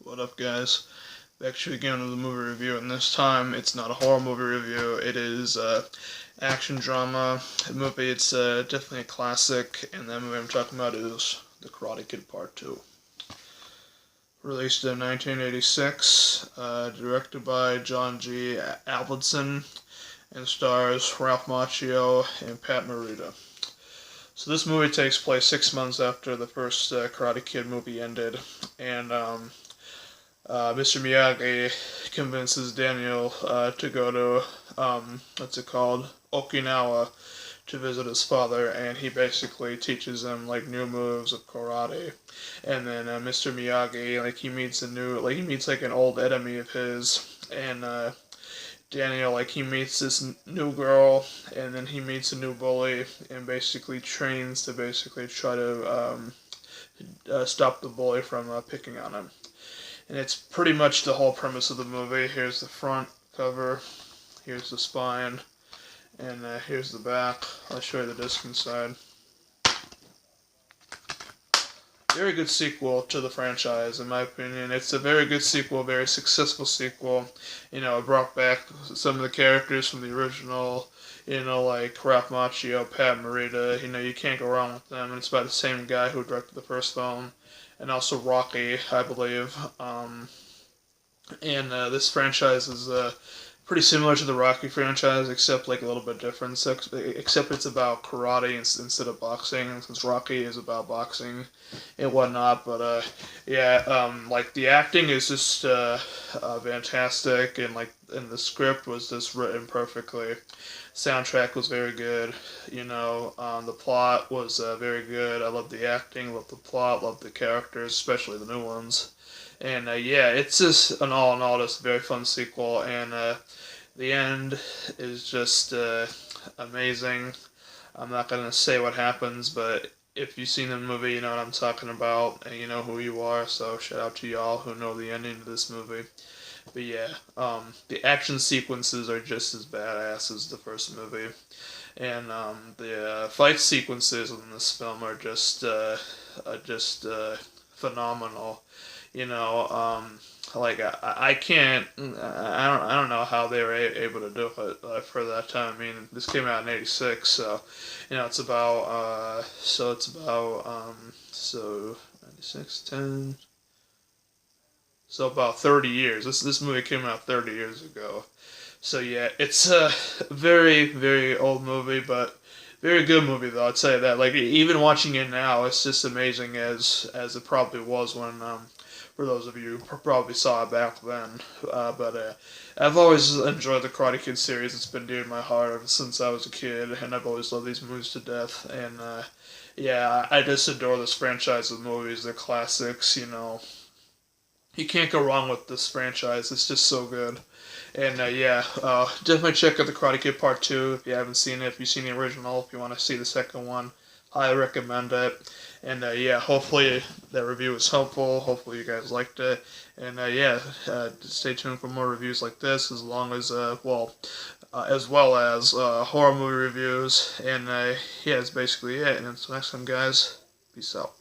What up, guys? Back to again with a movie review, and this time it's not a horror movie review. It is action drama movie. It's definitely a classic, and the movie I'm talking about is The Karate Kid Part 2. Released in 1986, directed by John G. Avildsen, and stars Ralph Macchio and Pat Morita. So this movie takes place 6 months after the first Karate Kid movie ended, and Mr. Miyagi convinces Daniel to go to Okinawa, to visit his father, and he basically teaches him like new moves of karate. And then Mr. Miyagi, he meets like an old enemy of his, and Daniel, he meets this new girl, and then he meets a new bully, and basically trains to basically try to stop the bully from picking on him. And it's pretty much the whole premise of the movie. Here's the front cover, here's the spine, and here's the back. I'll show you the disc inside. Very good sequel to the franchise, in my opinion. It's a very good sequel, very successful sequel. It brought back some of the characters from the original, like Ralph Macchio, Pat Morita. You can't go wrong with them. And it's by the same guy who directed the first film, and also Rocky, I believe. This franchise is pretty similar to the Rocky franchise, except like a little bit different. Except it's about karate instead of boxing, since Rocky is about boxing and whatnot. But the acting is just fantastic, and the script was just written perfectly. Soundtrack was very good. The plot was very good. I love the acting, love the plot, love the characters, especially the new ones. And it's just an all in all, just a very fun sequel. And the end is just amazing. I'm not gonna say what happens, but if you've seen the movie, you know what I'm talking about, and you know who you are. So shout out to y'all who know the ending to this movie. But the action sequences are just as badass as the first movie, and the fight sequences in this film are just phenomenal. I can't, I don't know how they were able to do it for that time. I mean, this came out in '86, so it's about 96, 10. So about 30 years. This movie came out 30 years ago. So yeah, it's a very, very old movie, but very good movie though. I'd say that. Like, even watching it now, it's just amazing as it probably was when for those of you who probably saw it back then. But I've always enjoyed the Karate Kid series. It's been dear to my heart ever since I was a kid, and I've always loved these movies to death. And I just adore this franchise of movies. They're classics. You can't go wrong with this franchise. It's just so good. And definitely check out The Karate Kid Part 2 if you haven't seen it. If you've seen the original, if you want to see the second one, highly recommend it. And hopefully that review was helpful. Hopefully you guys liked it. And stay tuned for more reviews like this, as well as horror movie reviews. And that's basically it. And until next time, guys, peace out.